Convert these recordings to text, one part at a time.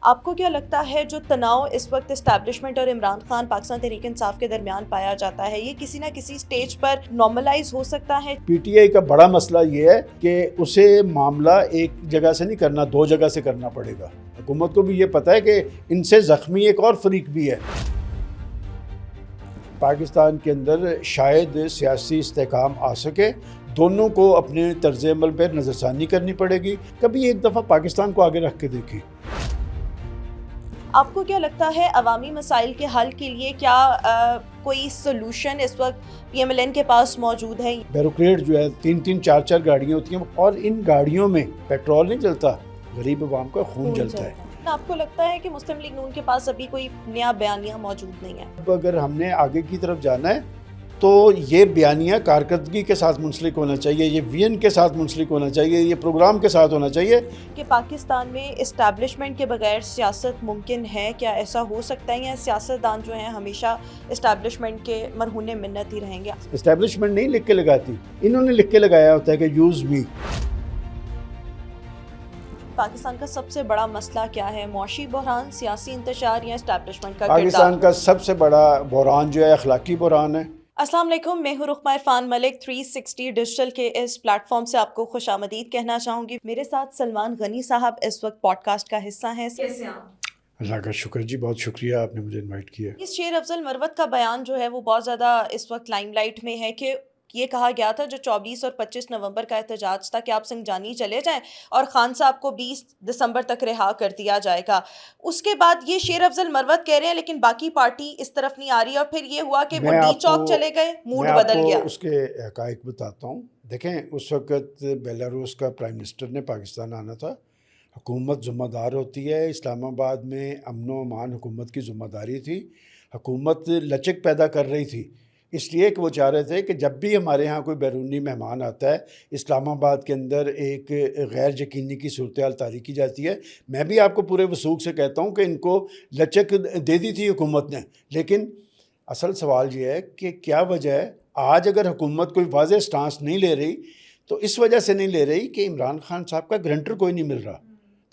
آپ کو کیا لگتا ہے جو تناؤ اس وقت اسٹیبلشمنٹ اور عمران خان پاکستان تحریک انصاف کے درمیان پایا جاتا ہے، یہ کسی نہ کسی سٹیج پر نارملائز ہو سکتا ہے؟ پی ٹی آئی کا بڑا مسئلہ یہ ہے کہ اسے معاملہ ایک جگہ سے نہیں کرنا، دو جگہ سے کرنا پڑے گا۔ حکومت کو بھی یہ پتہ ہے کہ ان سے زخمی ایک اور فریق بھی ہے۔ پاکستان کے اندر شاید سیاسی استحکام آ سکے، دونوں کو اپنے طرز عمل پہ نظر ثانی کرنی پڑے گی۔ کبھی ایک دفعہ پاکستان کو آگے رکھ کے دیکھیں۔ آپ کو کیا لگتا ہے عوامی مسائل کے حل کے لیے کیا کوئی سلوشن اس وقت پی ایم ایل این کے پاس موجود ہے؟ بیوروکریٹ جو ہے 3-3 4-4 گاڑیاں ہوتی ہیں اور ان گاڑیوں میں پیٹرول نہیں جلتا، غریب عوام کا خون جلتا ہے۔ آپ کو لگتا ہے کہ مسلم لیگ نون کے پاس ابھی کوئی نیا بیانیہ موجود نہیں ہے؟ اب اگر ہم نے آگے کی طرف جانا ہے تو یہ بیانیہ کارکردگی کے ساتھ منسلک ہونا چاہیے، یہ وین کے ساتھ منسلک ہونا چاہیے، یہ پروگرام کے ساتھ ہونا چاہیے۔ کہ پاکستان میں اسٹیبلشمنٹ کے بغیر سیاست ممکن ہے؟ کیا ایسا ہو سکتا ہے یا سیاستدان جو ہیں ہمیشہ اسٹیبلشمنٹ کے مرہون منت ہی رہیں گے؟ اسٹیبلشمنٹ نہیں لکھ کے لگاتی، انہوں نے لکھ کے لگایا ہوتا ہے کہ یوز می۔ پاکستان کا سب سے بڑا مسئلہ کیا ہے؟ معاشی بحران، سیاسی انتشار یا اسٹیبلشمنٹ کا کردار؟ پاکستان کا سب سے بڑا بحران جو ہے اخلاقی بحران ہے۔ السلام علیکم، میں ہوں رقمہ عرفان ملک۔ 360 ڈیجیٹل کے اس پلیٹ فارم سے آپ کو خوش آمدید کہنا چاہوں گی۔ میرے ساتھ سلمان غنی صاحب اس وقت پوڈ کاسٹ کا حصہ ہیں۔ کیسے آپ؟ اللہ کا شکر جی، بہت شکریہ آپ نے مجھے انوائٹ کیا۔ اس شیر افضل مروت کا بیان جو ہے وہ بہت زیادہ اس وقت لائم لائٹ میں ہے کہ یہ کہا گیا تھا جو 24 اور 25 نومبر کا احتجاج تھا کہ آپ سنجانی چلے جائیں اور خان صاحب کو 20 دسمبر تک رہا کر دیا جائے گا۔ اس کے بعد یہ شیر افضل مروت کہہ رہے ہیں لیکن باقی پارٹی اس طرف نہیں آ رہی، اور پھر یہ ہوا کہ وہ ڈی چوک چلے گئے، موڈ بدل گیا۔ میں آپ کو اس کے حقائق بتاتا ہوں۔ دیکھیں، اس وقت بیلاروس کا پرائم منسٹر نے پاکستان آنا تھا۔ حکومت ذمہ دار ہوتی ہے، اسلام آباد میں امن و امان حکومت کی ذمہ داری تھی۔ حکومت لچک پیدا کر رہی تھی، اس لیے کہ وہ چاہ رہے تھے کہ جب بھی ہمارے ہاں کوئی بیرونی مہمان آتا ہے، اسلام آباد کے اندر ایک غیر یقینی کی صورتحال طاری کی جاتی ہے۔ میں بھی آپ کو پورے وثوق سے کہتا ہوں کہ ان کو لچک دے دی تھی حکومت نے، لیکن اصل سوال یہ ہے کہ کیا وجہ ہے آج اگر حکومت کوئی واضح سٹانس نہیں لے رہی تو اس وجہ سے نہیں لے رہی کہ عمران خان صاحب کا گرنٹر کوئی نہیں مل رہا۔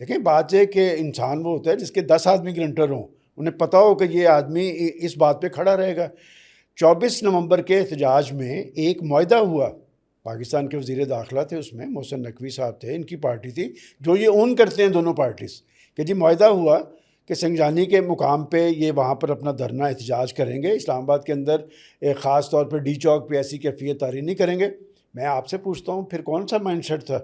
دیکھیں، بات یہ کہ انسان وہ ہوتا ہے جس کے 10 آدمی گرنٹر ہوں، انہیں پتہ ہو کہ یہ آدمی اس بات پہ کھڑا رہے گا۔ 24 نومبر کے احتجاج میں ایک معاہدہ ہوا، پاکستان کے وزیر داخلہ تھے، اس میں محسن نقوی صاحب تھے، ان کی پارٹی تھی جو یہ اون کرتے ہیں دونوں پارٹیز، کہ جی معاہدہ ہوا کہ سنجانی کے مقام پہ یہ وہاں پر اپنا دھرنا احتجاج کریں گے، اسلام آباد کے اندر خاص طور پر ڈی چوک پہ ایسی کیفیت طاری نہیں کریں گے۔ میں آپ سے پوچھتا ہوں پھر کون سا مائنڈ سیٹ تھا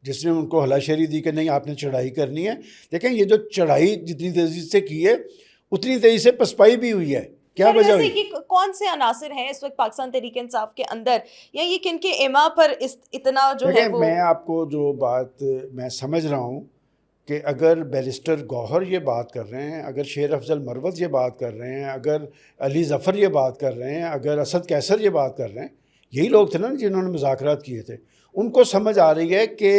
جس نے ان کو ہلا شیری دی کہ نہیں آپ نے چڑھائی کرنی ہے؟ دیکھیں، یہ جو چڑھائی جتنی تیزی سے کی ہے اتنی تیزی سے پسپائی بھی ہوئی ہے۔ کیا وجہ ہوئی؟ یہ کون سے عناصر ہیں اس وقت پاکستان تحریک انصاف کے اندر، یا یہ کن کے ایما پر اتنا جو ہے وہ؟ میں آپ کو جو بات میں سمجھ رہا ہوں کہ اگر بیرسٹر گوہر یہ بات کر رہے ہیں، اگر شیر افضل مروت یہ بات کر رہے ہیں، اگر علی ظفر یہ بات کر رہے ہیں، اگر اسد کیسر یہ بات کر رہے ہیں، یہی لوگ تھے نا جنہوں نے مذاکرات کیے تھے، ان کو سمجھ آ رہی ہے کہ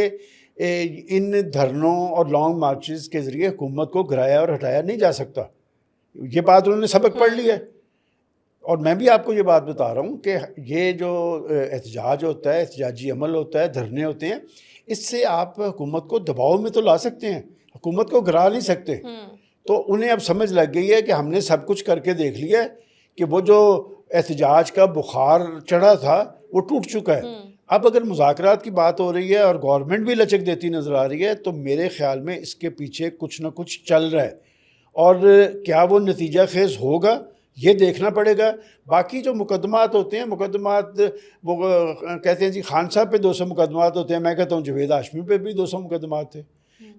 ان دھرنوں اور لانگ مارچز کے ذریعے حکومت کو گرایا اور ہٹایا نہیں جا سکتا۔ یہ بات انہوں نے سبق پڑھ لی ہے۔ اور میں بھی آپ کو یہ بات بتا رہا ہوں کہ یہ جو احتجاج ہوتا ہے، احتجاجی عمل ہوتا ہے، دھرنے ہوتے ہیں، اس سے آپ حکومت کو دباؤ میں تو لا سکتے ہیں، حکومت کو گرا نہیں سکتے۔ تو انہیں اب سمجھ لگ گئی ہے کہ ہم نے سب کچھ کر کے دیکھ لیا ہے کہ وہ جو احتجاج کا بخار چڑھا تھا وہ ٹوٹ چکا ہے۔ اب اگر مذاکرات کی بات ہو رہی ہے اور گورنمنٹ بھی لچک دیتی نظر آ رہی ہے تو میرے خیال میں اس کے پیچھے کچھ نہ کچھ چل رہا ہے، اور کیا وہ نتیجہ خیز ہوگا یہ دیکھنا پڑے گا۔ باقی جو مقدمات ہوتے ہیں، مقدمات وہ کہتے ہیں جی خان صاحب پہ 200 مقدمات ہوتے ہیں، میں کہتا ہوں جاوید ہاشمی پہ بھی 200 مقدمات تھے،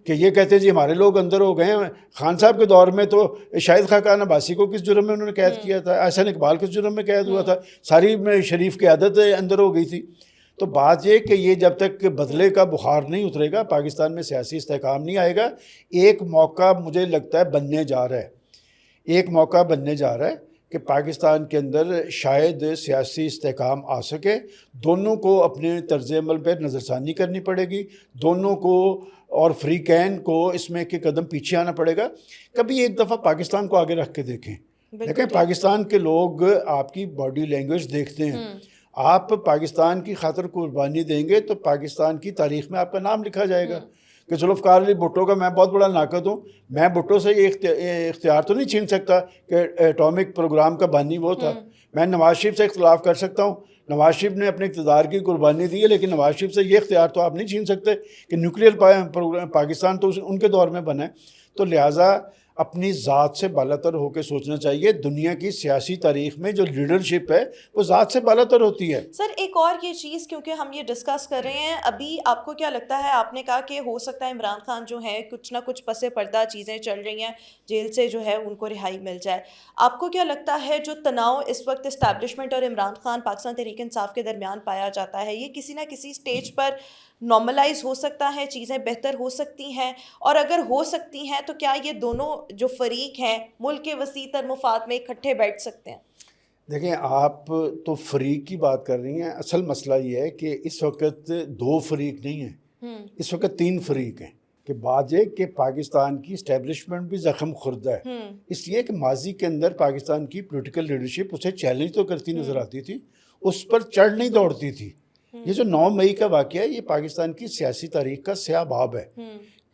کہ یہ کہتے ہیں جی ہمارے لوگ اندر ہو گئے ہیں۔ خان صاحب کے دور میں تو شاہد خاقان عباسی کو کس جرم میں انہوں نے قید کیا تھا، احسن اقبال کس جرم میں قید ہوا تھا، ساری شریف قیادت اندر ہو گئی تھی۔ تو بات یہ کہ یہ جب تک بدلے کا بخار نہیں اترے گا، پاکستان میں سیاسی استحکام نہیں آئے گا۔ ایک موقع مجھے لگتا ہے بننے جا رہا ہے، ایک موقع بننے جا رہا ہے کہ پاکستان کے اندر شاید سیاسی استحکام آ سکے، دونوں کو اپنے طرز عمل پہ نظر ثانی کرنی پڑے گی، دونوں کو اور فریقین کو اس میں ایک قدم پیچھے آنا پڑے گا۔ کبھی ایک دفعہ پاکستان کو آگے رکھ کے دیکھیں۔ دیکھیں، پاکستان کے لوگ آپ کی باڈی لینگویج دیکھتے ہیں، آپ پاکستان کی خاطر قربانی دیں گے تو پاکستان کی تاریخ میں آپ کا نام لکھا جائے گا۔ کہ ذوالفقار علی بھٹو کا میں بہت بڑا ناقد ہوں، میں بھٹو سے یہ اختیار تو نہیں چھین سکتا کہ ایٹامک پروگرام کا بانی وہ تھا. میں نواز شریف سے اختلاف کر سکتا ہوں، نواز شریف نے اپنے اقتدار کی قربانی دی ہے، لیکن نواز شریف سے یہ اختیار تو آپ نہیں چھین سکتے کہ نیوکلیئر پاکستان تو ان کے دور میں بنا ہے. تو لہٰذا اپنی ذات سے بالاتر ہو کے سوچنا چاہیے. دنیا کی سیاسی تاریخ میں جو لیڈرشپ ہے وہ ذات سے بالاتر ہوتی ہے. سر ایک اور یہ چیز، کیونکہ ہم یہ ڈسکس کر رہے ہیں ابھی، آپ کو کیا لگتا ہے، آپ نے کہا کہ ہو سکتا ہے عمران خان جو ہے کچھ نہ کچھ پس پردہ چیزیں چل رہی ہیں، جیل سے جو ہے ان کو رہائی مل جائے. آپ کو کیا لگتا ہے جو تناؤ اس وقت اسٹیبلشمنٹ اور عمران خان پاکستان تحریک انصاف کے درمیان پایا جاتا ہے، یہ کسی نہ کسی سٹیج پر نارملائز ہو سکتا ہے، چیزیں بہتر ہو سکتی ہیں؟ اور اگر ہو سکتی ہیں تو کیا یہ دونوں جو فریق ہیں ملک کے وسیع تر مفاد میں اکٹھے بیٹھ سکتے ہیں؟ دیکھیں، آپ تو فریق کی بات کر رہی ہیں. اصل مسئلہ یہ ہے کہ اس وقت 2 فریق نہیں ہیں، اس وقت 3 فریق ہیں. کہ بات یہ کہ پاکستان کی اسٹیبلشمنٹ بھی زخم خورد ہے، اس لیے کہ ماضی کے اندر پاکستان کی پولیٹیکل لیڈرشپ اسے چیلنج تو کرتی نظر آتی تھی، اس پر چڑھ نہیں دوڑتی تھی. یہ جو 9 مئی کا واقعہ ہے یہ پاکستان کی سیاسی تاریخ کا سیاہ باب ہے.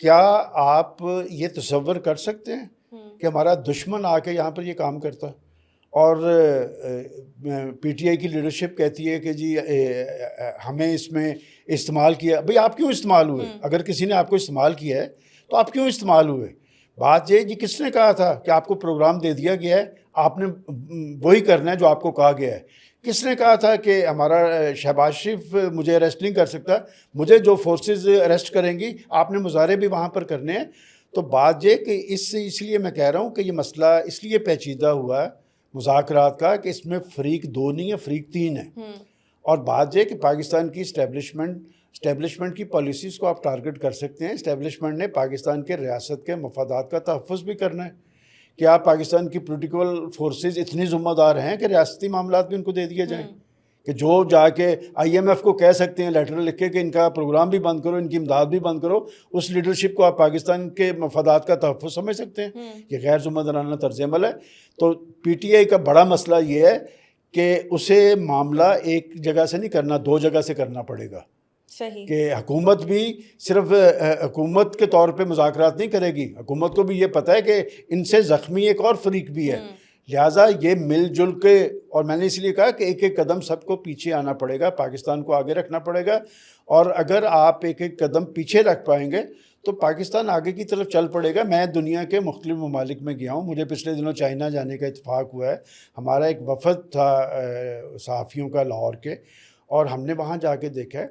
کیا آپ یہ تصور کر سکتے ہیں کہ ہمارا دشمن آ کے یہاں پر یہ کام کرتا، اور پی ٹی آئی کی لیڈرشپ کہتی ہے کہ جی ہمیں اس میں استعمال کیا؟ بھئی آپ کیوں استعمال ہوئے؟ اگر کسی نے آپ کو استعمال کیا ہے تو آپ کیوں استعمال ہوئے؟ بات یہ جی کس نے کہا تھا کہ آپ کو پروگرام دے دیا گیا ہے، آپ نے وہی کرنا ہے جو آپ کو کہا گیا ہے؟ کس نے کہا تھا کہ ہمارا شہباز شریف مجھے اریسٹ نہیں کر سکتا، مجھے جو فورسز اریسٹ کریں گی آپ نے مظاہرے بھی وہاں پر کرنے ہیں؟ تو بات یہ کہ اس لیے میں کہہ رہا ہوں کہ یہ مسئلہ اس لیے پیچیدہ ہوا ہے مذاکرات کا کہ اس میں فریق 2 نہیں ہے، فریق 3 ہے. اور بات یہ کہ پاکستان کی اسٹیبلشمنٹ کی پالیسیز کو آپ ٹارگٹ کر سکتے ہیں. اسٹیبلشمنٹ نے پاکستان کے ریاست کے مفادات کا تحفظ بھی کرنا ہے. کیا پاکستان کی پولیٹیکل فورسز اتنی ذمہ دار ہیں کہ ریاستی معاملات بھی ان کو دے دیے جائیں؟ کہ جو جا کے آئی ایم ایف کو کہہ سکتے ہیں لیٹر لکھ کے کہ ان کا پروگرام بھی بند کرو، ان کی امداد بھی بند کرو، اس لیڈرشپ کو آپ پاکستان کے مفادات کا تحفظ سمجھ سکتے ہیں؟ یہ غیر ذمہ دارانہ طرز عمل ہے. تو پی ٹی آئی کا بڑا مسئلہ یہ ہے کہ اسے معاملہ ایک جگہ سے نہیں کرنا، 2 جگہ سے کرنا پڑے گا. صحیح. کہ حکومت بھی صرف حکومت کے طور پہ مذاکرات نہیں کرے گی، حکومت کو بھی یہ پتہ ہے کہ ان سے زخمی ایک اور فریق بھی ہے. لہٰذا یہ مل جل کے، اور میں نے اس لیے کہا کہ ایک ایک قدم سب کو پیچھے آنا پڑے گا، پاکستان کو آگے رکھنا پڑے گا. اور اگر آپ ایک ایک قدم پیچھے رکھ پائیں گے تو پاکستان آگے کی طرف چل پڑے گا. میں دنیا کے مختلف ممالک میں گیا ہوں، مجھے پچھلے دنوں چائنا جانے کا اتفاق ہوا ہے. ہمارا ایک وفد تھا صحافیوں کا لاہور کے، اور ہم نے وہاں جا کے دیکھا ہے.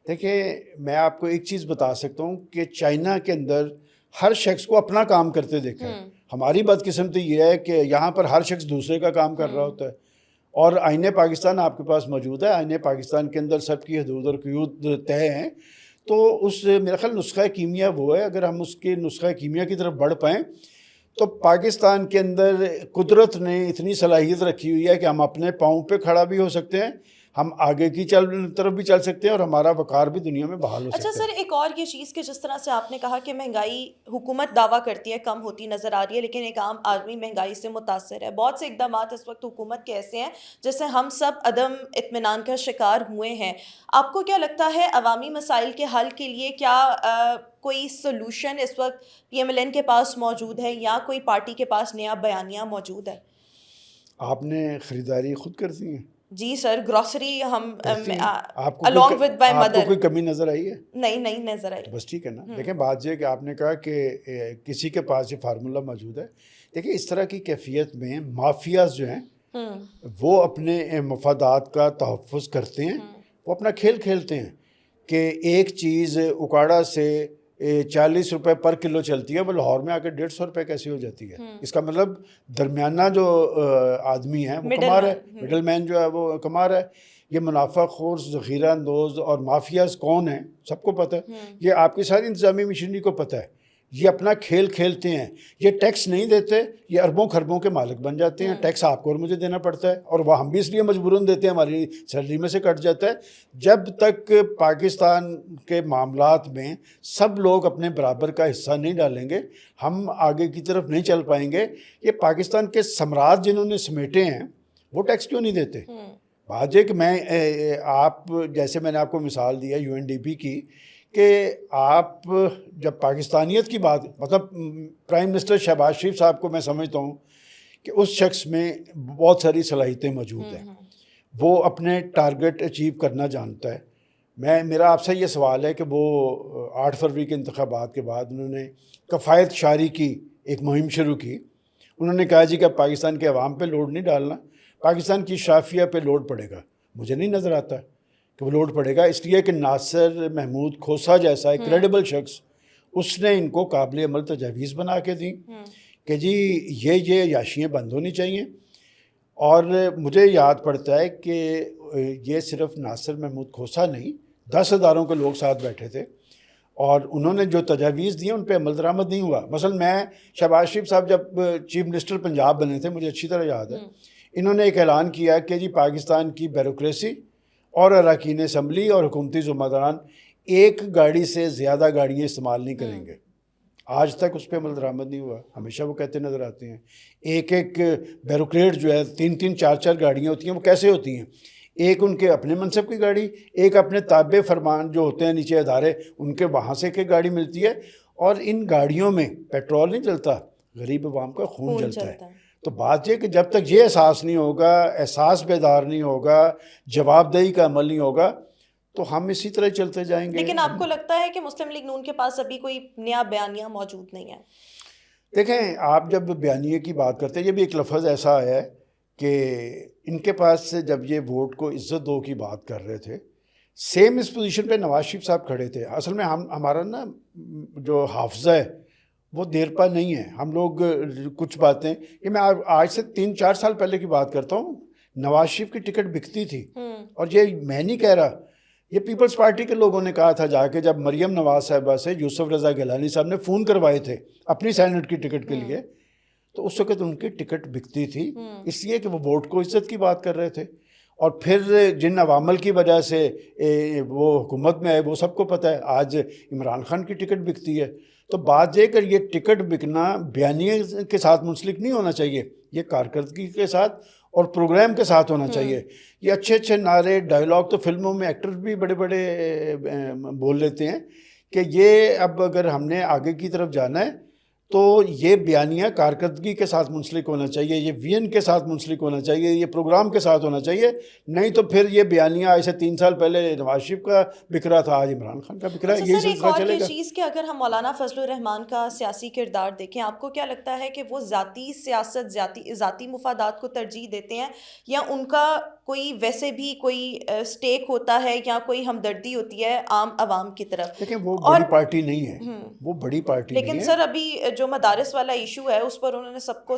دیکھیں، میں آپ کو ایک چیز بتا سکتا ہوں کہ چائنا کے اندر ہر شخص کو اپنا کام کرتے دیکھا ہے. ہماری بدقسمتی یہ ہے کہ یہاں پر ہر شخص دوسرے کا کام کر رہا ہوتا ہے. اور آئین پاکستان آپ کے پاس موجود ہے، آئین پاکستان کے اندر سب کی حدود اور قیود طے ہیں. تو اس میرا خیال نسخہ کیمیا وہ ہے، اگر ہم اس کے نسخہ کیمیا کی طرف بڑھ پائیں تو پاکستان کے اندر قدرت نے اتنی صلاحیت رکھی ہوئی ہے کہ ہم اپنے پاؤں پہ کھڑا بھی ہو سکتے ہیں، ہم آگے کی طرف بھی چل سکتے ہیں، اور ہمارا وقار بھی دنیا میں بحال ہو سکتا ہے. اچھا سر، ایک اور یہ چیز کہ جس طرح سے آپ نے کہا کہ مہنگائی حکومت دعویٰ کرتی ہے کم ہوتی نظر آ رہی ہے، لیکن ایک عام آدمی مہنگائی سے متاثر ہے. بہت سے اقدامات اس وقت حکومت کے ایسے ہیں جس سے ہم سب عدم اطمینان کا شکار ہوئے ہیں. آپ کو کیا لگتا ہے عوامی مسائل کے حل کے لیے کیا کوئی سلوشن اس وقت پی ایم ایل این کے پاس موجود ہے، یا کوئی پارٹی کے پاس نیا بیانیہ موجود ہے؟ آپ نے خریداری خود کرتی ہیں؟ جی سر، گروسری ہم آپ along with my کو mother. کوئی کمی نظر آئی ہے؟ نہیں نظر آئی. بس ٹھیک ہے نا. دیکھیں، بات یہ کہ آپ نے کہا کہ کسی کے پاس یہ فارمولہ موجود ہے. دیکھیں، اس طرح کی کیفیت میں مافیاز جو ہیں وہ اپنے مفادات کا تحفظ کرتے ہیں، وہ اپنا کھیل کھیلتے ہیں کہ ایک چیز اکاڑا سے 40 روپے پر کلو چلتی ہے، وہ لاہور میں آ کے 150 روپے کیسے ہو جاتی ہے؟ اس کا مطلب درمیانہ جو آدمی ہے وہ کما رہا ہے، مڈل مین جو ہے وہ کما رہا ہے. یہ منافع خور، ذخیرہ اندوز اور مافیاز کون ہیں سب کو پتہ ہے. یہ آپ کی ساری انتظامی مشینری کو پتہ ہے. یہ اپنا کھیل کھیلتے ہیں. یہ ٹیکس نہیں دیتے، یہ اربوں خربوں کے مالک بن جاتے ہیں. ٹیکس آپ کو اور مجھے دینا پڑتا ہے، اور وہ ہم بھی اس لیے مجبوراً دیتے ہیں، ہماری سیلری میں سے کٹ جاتا ہے. جب تک پاکستان کے معاملات میں سب لوگ اپنے برابر کا حصہ نہیں ڈالیں گے، ہم آگے کی طرف نہیں چل پائیں گے. یہ پاکستان کے سمراج جنہوں نے سمیٹے ہیں وہ ٹیکس کیوں نہیں دیتے؟ بات یہ کہ آپ جیسے میں نے آپ کو مثال دیا یو این ڈی پی کی، کہ آپ جب پاکستانیت کی بات مطلب پرائم منسٹر شہباز شریف صاحب کو میں سمجھتا ہوں کہ اس شخص میں بہت ساری صلاحیتیں موجود ہیں، وہ اپنے ٹارگٹ اچیو کرنا جانتا ہے۔ میرا آپ سے یہ سوال ہے کہ وہ 8 فروری کے انتخابات کے بعد انہوں نے کفایت شعاری کی ایک مہم شروع کی۔ انہوں نے کہا جی کہ اب پاکستان کے عوام پہ لوڈ نہیں ڈالنا، پاکستان کی شافیہ پہ لوڈ پڑے گا۔ مجھے نہیں نظر آتا کہ وہ لوڈ پڑے گا، اس لیے کہ ناصر محمود کھوسا جیسا ایک کریڈیبل شخص اس نے ان کو قابل عمل تجاویز بنا کے دیں کہ جی یہ عیاشیاں بند ہونی چاہیے۔ اور مجھے یاد پڑتا ہے کہ یہ صرف ناصر محمود کھوسا نہیں، 10 اداروں کے لوگ ساتھ بیٹھے تھے اور انہوں نے جو تجاویز دی ان پہ عمل درآمد نہیں ہوا۔ مثلا میں شہباز شریف صاحب جب چیف منسٹر پنجاب بنے تھے، مجھے اچھی طرح یاد ہے، انہوں نے ایک اعلان کیا کہ جی پاکستان کی بیوروکریسی اور اراکین اسمبلی اور حکومتی ذمہ داران ایک گاڑی سے زیادہ گاڑیاں استعمال نہیں کریں گے۔ آج تک اس پہ عمل درآمد نہیں ہوا، ہمیشہ وہ کہتے نظر آتے ہیں۔ ایک بیوروکریٹ جو ہے 3 4 گاڑیاں ہوتی ہیں، وہ کیسے ہوتی ہیں؟ ایک ان کے اپنے منصب کی گاڑی، ایک اپنے تابع فرمان جو ہوتے ہیں نیچے ادارے ان کے وہاں سے ایک گاڑی ملتی ہے، اور ان گاڑیوں میں پیٹرول نہیں جلتا، غریب عوام کا خون جلتا ہے۔ تو بات یہ کہ جب تک یہ احساس نہیں ہوگا، احساس بیدار نہیں ہوگا، جواب دہی کا عمل نہیں ہوگا، تو ہم اسی طرح چلتے جائیں گے۔ لیکن آپ کو لگتا ہے کہ مسلم لیگ نون کے پاس ابھی کوئی نیا بیانیہ موجود نہیں ہے؟ دیکھیں، آپ جب بیانیے کی بات کرتے ہیں، یہ بھی ایک لفظ ایسا آیا ہے کہ ان کے پاس سے جب یہ ووٹ کو عزت دو کی بات کر رہے تھے، سیم اس پوزیشن پہ نواز شریف صاحب کھڑے تھے۔ اصل میں ہمارا نا جو حافظہ ہے وہ دیر پا نہیں ہے، ہم لوگ کچھ باتیں، یہ میں آج سے 3 4 سال پہلے کی بات کرتا ہوں، نواز شریف کی ٹکٹ بکتی تھی، اور یہ میں نہیں کہہ رہا، یہ پیپلز پارٹی کے لوگوں نے کہا تھا جا کے، جب مریم نواز صاحبہ سے یوسف رضا گیلانی صاحب نے فون کروائے تھے اپنی سینٹ کی ٹکٹ کے لیے، تو اس وقت ان کی ٹکٹ بکتی تھی، اس لیے کہ وہ ووٹ کو عزت کی بات کر رہے تھے۔ اور پھر جن عوامل کی وجہ سے وہ حکومت میں آئے وہ سب کو پتہ ہے، آج عمران خان کی ٹکٹ بکتی ہے۔ تو بات یہ کہ یہ ٹکٹ بکنا بیانیے کے ساتھ منسلک نہیں ہونا چاہیے، یہ کارکردگی کے ساتھ اور پروگرام کے ساتھ ہونا چاہیے۔ یہ اچھے اچھے نعرے ڈائیلاگ تو فلموں میں ایکٹر بھی بڑے بڑے بول لیتے ہیں، کہ یہ اب اگر ہم نے آگے کی طرف جانا ہے تو یہ بیانیہ کارکردگی کے ساتھ منسلک ہونا چاہیے، یہ وین کے ساتھ منسلک ہونا چاہیے، یہ پروگرام کے ساتھ ہونا چاہیے، نہیں تو پھر یہ بیانیہ ایسے 3 سال پہلے نواز شریف کا بکرا تھا، آج عمران خان کا بکرا ہے، یہی سلسلہ چلے گا۔ ایک اور چیز کہ اگر ہم مولانا فضل الرحمان کا سیاسی کردار دیکھیں، آپ کو کیا لگتا ہے کہ وہ ذاتی سیاست، ذاتی مفادات کو ترجیح دیتے ہیں، یا ان کا کوئی ویسے بھی کوئی سٹیک ہوتا ہے یا کوئی ہمدردی ہوتی ہے عام عوام کی طرف؟ دیکھیں، وہ بڑی پارٹی نہیں ہے، وہ بڑی پارٹی نہیں ہے۔ لیکن سر ابھی جو مدارس والا ایشو ہے اس پر انہوں نے سب کو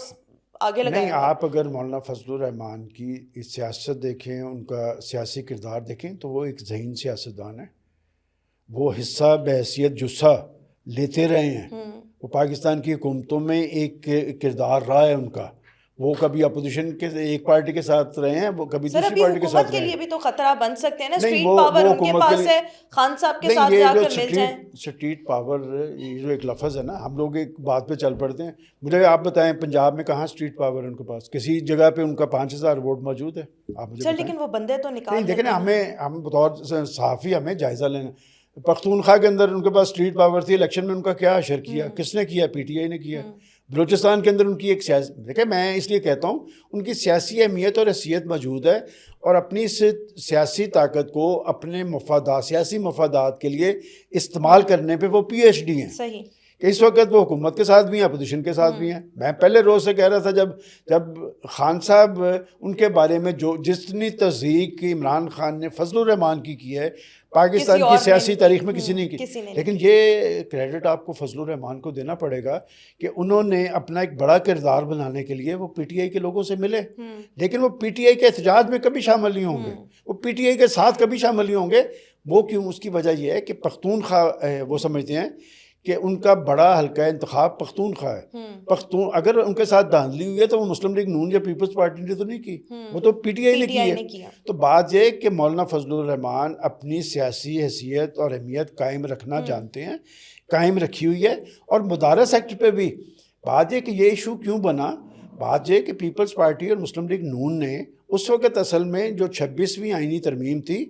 آگے لگایا۔ نہیں، آپ اگر مولانا فضل الرحمان کی سیاست دیکھیں، ان کا سیاسی کردار دیکھیں، تو وہ ایک ذہین سیاستدان ہے، وہ حصہ بحیثیت جسہ لیتے رہے ہیں، وہ پاکستان کی حکومتوں میں ایک کردار رہا ہے ان کا، وہ کبھی اپوزیشن کے ایک پارٹی کے ساتھ رہے ہیں، وہ کبھی دوسری پارٹی کے ساتھ رہے ہیں۔ حکومت کے لیے بھی تو خطرہ بن سکتے ہیں نا، نہیں، اسٹریٹ وہ پاور ان کے حکومت پاس ہے، خان صاحب کے ساتھ جا کر مل جائیں۔ اسٹریٹ پاور یہ جو ایک لفظ ہے نا، ہم لوگ ایک بات پہ چل پڑتے ہیں۔ مجھے آپ بتائیں پنجاب میں کہاں اسٹریٹ پاور ہے ان کے پاس؟ کسی جگہ پہ ان کا 5000 ووٹ موجود ہے؟ آپ مجھے بتائیں۔ لیکن وہ بندے تو نکال نہیں، دیکھیں نا، ہم بطور صحافی ہمیں جائزہ لینا، پختونخوا کے اندر ان کے پاس اسٹریٹ پاور تھی، الیکشن میں ان کا کیا اشر کیا؟ کس نے کیا؟ پی ٹی آئی نے کیا۔ بلوچستان کے اندر ان کی ایک سیاسی، دیکھیں میں اس لیے کہتا ہوں ان کی سیاسی اہمیت اور حیثیت موجود ہے، اور اپنی اس سیاسی طاقت کو اپنے مفادات، سیاسی مفادات کے لیے استعمال کرنے پہ وہ پی ایچ ڈی ہیں۔ صحیح کہ اس وقت وہ حکومت کے ساتھ بھی ہیں، اپوزیشن کے ساتھ بھی ہیں۔ میں پہلے روز سے کہہ رہا تھا، جب خان صاحب ان کے بارے میں جتنی تصدیق عمران خان نے فضل الرحمان کی ہے، پاکستان کی سیاسی تاریخ میں کسی نے کی۔ لیکن یہ کریڈٹ آپ کو فضل الرحمان کو دینا پڑے گا کہ انہوں نے اپنا ایک بڑا کردار بنانے کے لیے وہ پی ٹی آئی کے لوگوں سے ملے، لیکن وہ پی ٹی آئی کے احتجاج میں کبھی شامل نہیں ہوں گے، وہ پی ٹی آئی کے ساتھ کبھی شامل نہیں ہوں گے۔ وہ کیوں؟ اس کی وجہ یہ ہے کہ پختونخوا وہ سمجھتے ہیں کہ ان کا بڑا حلقہ انتخاب پختونخوا ہے، اگر ان کے ساتھ دھاندلی ہوئی ہے تو وہ مسلم لیگ نون یا پیپلز پارٹی نے تو نہیں کی، وہ تو پی ٹی آئی نے کی ہے۔ تو بات یہ کہ مولانا فضل الرحمان اپنی سیاسی حیثیت اور اہمیت قائم رکھنا جانتے ہیں، قائم رکھی ہوئی ہے۔ اور مدارس ایکٹ پہ بھی بات یہ کہ یہ ایشو کیوں بنا، بات یہ کہ پیپلز پارٹی اور مسلم لیگ نون نے اس وقت اصل میں جو 26ویں آئینی ترمیم تھی،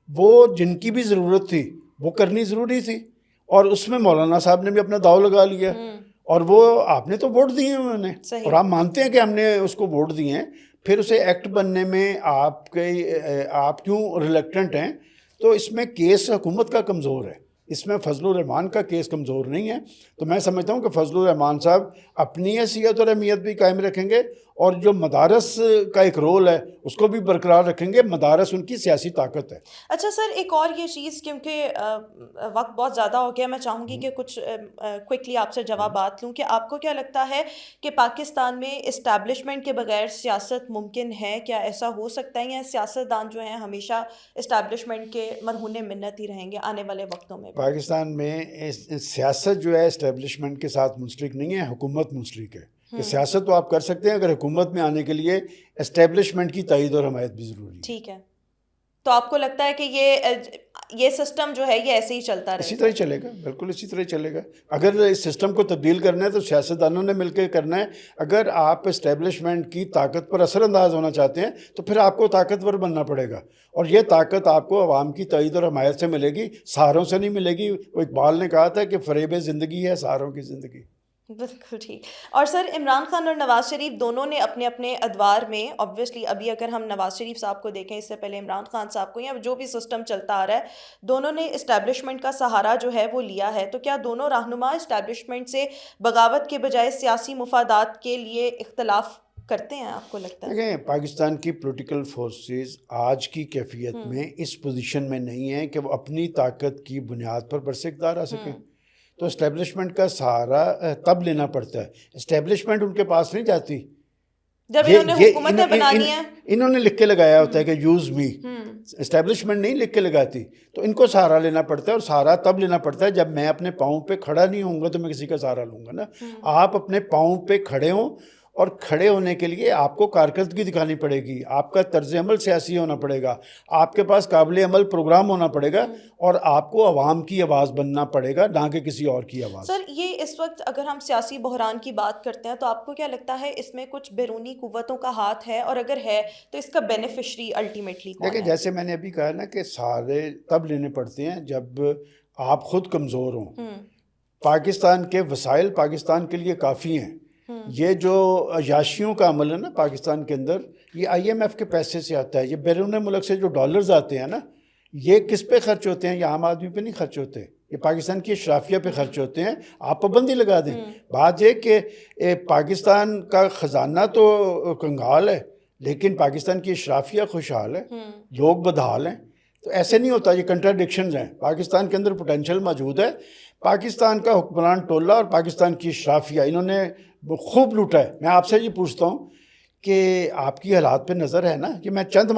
وہ جن کی بھی ضرورت تھی وہ کرنی ضروری تھی، اور اس میں مولانا صاحب نے بھی اپنا داؤ لگا لیا، اور وہ آپ نے تو ووٹ دیے ہیں انہوں نے، اور آپ مانتے ہیں کہ ہم نے اس کو ووٹ دیے ہیں، پھر اسے ایکٹ بننے میں آپ کیوں ریلیکٹنٹ ہیں؟ تو اس میں کیس حکومت کا کمزور ہے، اس میں فضل الرحمان کا کیس کمزور نہیں ہے. تو میں سمجھتا ہوں کہ فضل الرحمان صاحب اپنی حیثیت اور اہمیت بھی قائم رکھیں گے، اور جو مدارس کا ایک رول ہے اس کو بھی برقرار رکھیں گے. مدارس ان کی سیاسی طاقت ہے. اچھا سر، ایک اور یہ چیز، کیونکہ وقت بہت زیادہ ہو گیا، میں چاہوں گی کہ کچھ کوئکلی آپ سے جوابات لوں کہ آپ کو کیا لگتا ہے کہ پاکستان میں اسٹیبلشمنٹ کے بغیر سیاست ممکن ہے؟ کیا ایسا ہو سکتا ہے، یا سیاستدان جو ہیں ہمیشہ اسٹیبلشمنٹ کے مرہون منت ہی رہیں گے آنے والے وقتوں میں بھی؟ پاکستان میں سیاست جو ہے اسٹیبلشمنٹ کے ساتھ منسلک نہیں ہے، حکومت منسلک ہے. کہ سیاست تو آپ کر سکتے ہیں، اگر حکومت میں آنے کے لیے اسٹیبلشمنٹ کی تائید اور حمایت بھی ضروری ہے. ٹھیک ہے، تو آپ کو لگتا ہے کہ یہ سسٹم جو ہے یہ ایسے ہی چلتا رہے اسی گا؟ طرح چلے گا، بالکل اسی طرح چلے گا. اگر اس سسٹم کو تبدیل کرنا ہے تو سیاستدانوں نے مل کے کرنا ہے. اگر آپ اسٹیبلشمنٹ کی طاقت پر اثر انداز ہونا چاہتے ہیں تو پھر آپ کو طاقتور بننا پڑے گا، اور یہ طاقت آپ کو عوام کی تائید اور حمایت سے ملے گی، سہاروں سے نہیں ملے گی. وہ اقبال نے کہا تھا کہ فریب زندگی ہے سہاروں کی زندگی. بالکل ٹھیک. اور سر، عمران خان اور نواز شریف دونوں نے اپنے اپنے ادوار میں، obviously ابھی اگر ہم نواز شریف صاحب کو دیکھیں، اس سے پہلے عمران خان صاحب کو، یا جو بھی سسٹم چلتا آ رہا ہے، دونوں نے اسٹیبلشمنٹ کا سہارا جو ہے وہ لیا ہے. تو کیا دونوں رہنما اسٹیبلشمنٹ سے بغاوت کے بجائے سیاسی مفادات کے لیے اختلاف کرتے ہیں، آپ کو لگتا ہے؟ دیکھیں، پاکستان کی پولیٹیکل فورسز آج کی کیفیت میں اس پوزیشن میں نہیں ہیں کہ وہ اپنی طاقت کی بنیاد پر برسر اقتدار آ سکیں. تو اسٹیبلشمنٹ کا سہارا تب لینا پڑتا ہے. اسٹیبلشمنٹ ان کے پاس نہیں جاتی، جب انہوں نے حکومتیں بنانی ہیں. انہوں نے لکھ کے لگایا ہوتا ہے کہ یوز می. اسٹیبلشمنٹ نہیں لکھ کے لگاتی. تو ان کو سہارا لینا پڑتا ہے، اور سہارا تب لینا پڑتا ہے جب میں اپنے پاؤں پہ کھڑا نہیں ہوں گا تو میں کسی کا سہارا لوں گا نا. آپ اپنے پاؤں پہ کھڑے ہوں، اور کھڑے ہونے کے لیے آپ کو کارکردگی دکھانی پڑے گی، آپ کا طرز عمل سیاسی ہونا پڑے گا، آپ کے پاس قابل عمل پروگرام ہونا پڑے گا، اور آپ کو عوام کی آواز بننا پڑے گا، نہ کہ کسی اور کی آواز. سر، یہ اس وقت اگر ہم سیاسی بحران کی بات کرتے ہیں تو آپ کو کیا لگتا ہے اس میں کچھ بیرونی قوتوں کا ہاتھ ہے، اور اگر ہے تو اس کا بینیفیشری الٹیمیٹلی کون ہے؟ دیکھیں، جیسے میں نے ابھی کہا نا کہ سارے تب لینے پڑتے ہیں جب آپ خود کمزور ہوں. پاکستان کے وسائل پاکستان کے لیے کافی ہیں. یہ جو عیاشیوں کا عمل ہے نا پاکستان کے اندر، یہ آئی ایم ایف کے پیسے سے آتا ہے. یہ بیرون ملک سے جو ڈالرز آتے ہیں نا، یہ کس پہ خرچ ہوتے ہیں؟ یہ عام آدمی پہ نہیں خرچ ہوتے، یہ پاکستان کی اشرافیہ پہ خرچ ہوتے ہیں. آپ پابندی لگا دیں. بات یہ کہ پاکستان کا خزانہ تو کنگال ہے، لیکن پاکستان کی اشرافیہ خوشحال ہے، لوگ بدحال ہیں. تو ایسے نہیں ہوتا، یہ کنٹراڈکشنز ہیں. پاکستان کے اندر پوٹینشیل موجود ہے. پاکستان کا حکمران ٹولہ اور پاکستان کی اشرافیہ، انہوں نے خوب لوٹا ہے. میں آپ سے یہ پوچھتا ہوں کہ آپ کی حالات پہ نظر ہے نا، کہ میں چند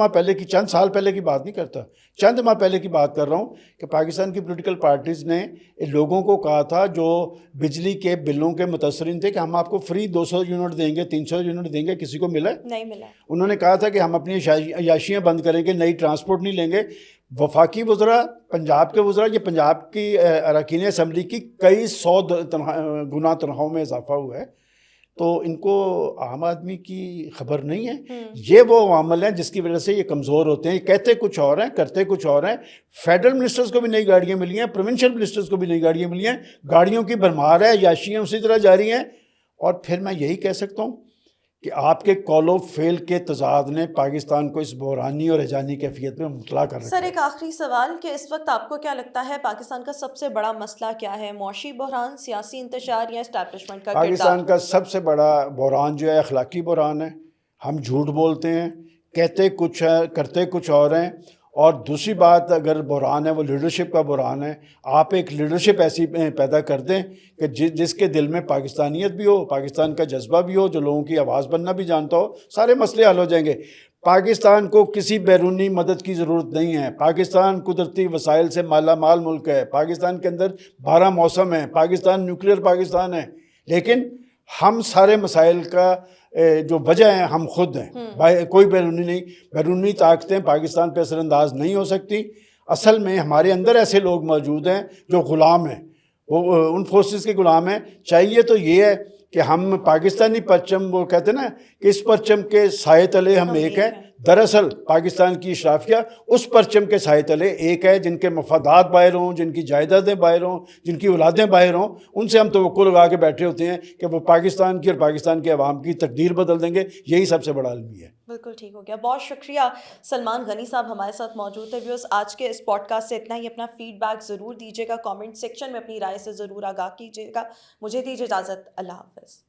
سال پہلے کی بات نہیں کرتا، چند ماہ پہلے کی بات کر رہا ہوں کہ پاکستان کی پولیٹیکل پارٹیز نے لوگوں کو کہا تھا جو بجلی کے بلوں کے متاثرین تھے کہ ہم آپ کو فری 200 یونٹ دیں گے، 300 یونٹ دیں گے. کسی کو ملا؟ نہیں ملا. انہوں نے کہا تھا کہ ہم اپنی عیاشیاں بند کریں گے، نئی ٹرانسپورٹ نہیں لیں گے. وفاقی وزراء، پنجاب کے وزراء، یہ پنجاب کی اراکین اسمبلی کی کئی 100 گنا تنخواہوں میں اضافہ ہوا ہے. تو ان کو عام آدمی کی خبر نہیں ہے. یہ وہ عوامل ہیں جس کی وجہ سے یہ کمزور ہوتے ہیں. کہتے کچھ اور ہیں، کرتے کچھ اور ہیں. فیڈرل منسٹرز کو بھی نئی گاڑیاں ملی ہیں، پروونشل منسٹرز کو بھی نئی گاڑیاں ملی ہیں. گاڑیوں کی بھرمار ہے، عیاشیاں اسی طرح جاری ہیں. اور پھر میں یہی کہہ سکتا ہوں کہ آپ کے کال و فیل کے تضاد نے پاکستان کو اس بحرانی اور ہیجانی کیفیت میں مبتلا کر رکھا ہے. سر، ایک آخری سوال کہ اس وقت آپ کو کیا لگتا ہے پاکستان کا سب سے بڑا مسئلہ کیا ہے؟ معاشی بحران، سیاسی انتشار، یا اسٹیبلشمنٹ کا کردار؟ پاکستان کا سب سے بڑا بحران جو ہے اخلاقی بحران ہے. ہم جھوٹ بولتے ہیں، کہتے کچھ ہے، کرتے کچھ اور ہیں. اور دوسری بات اگر بحران ہے وہ لیڈرشپ کا بحران ہے. آپ ایک لیڈرشپ ایسی پیدا کر دیں کہ جس کے دل میں پاکستانیت بھی ہو، پاکستان کا جذبہ بھی ہو، جو لوگوں کی آواز بننا بھی جانتا ہو، سارے مسئلے حل ہو جائیں گے. پاکستان کو کسی بیرونی مدد کی ضرورت نہیں ہے. پاکستان قدرتی وسائل سے مالا مال ملک ہے. پاکستان کے اندر 12 موسم ہیں. پاکستان نیوکلیئر پاکستان ہے. لیکن ہم سارے مسائل کا جو وجہ ہیں ہم خود ہیں، کوئی بیرونی نہیں. بیرونی طاقتیں پاکستان پہ اثر انداز نہیں ہو سکتی. اصل میں ہمارے اندر ایسے لوگ موجود ہیں جو غلام ہیں، وہ ان فورسز کے غلام ہیں. چاہیے تو یہ ہے کہ ہم پاکستانی پرچم، وہ کہتے ہیں نا کہ اس پرچم کے سائے تلے ہم ایک ہیں. دراصل پاکستان کی اشرافیہ اس پرچم کے سائے تلے ایک ہے، جن کے مفادات باہر ہوں، جن کی جائیدادیں باہر ہوں، جن کی اولادیں باہر ہوں، ان سے ہم توقع لگا کے بیٹھے ہوتے ہیں کہ وہ پاکستان کی اور پاکستان کے عوام کی تقدیر بدل دیں گے. یہی سب سے بڑا المیہ ہے. بالکل ٹھیک ہو گیا. بہت شکریہ سلمان غنی صاحب ہمارے ساتھ موجود تھے. ویورز آج کے اس پوڈ کاسٹ سے اتنا ہی. اپنا فیڈ بیک ضرور دیجیے گا، کامنٹ سیکشن میں اپنی رائے سے ضرور آگاہ کیجیے گا. مجھے دیجیے اجازت. اللہ حافظ.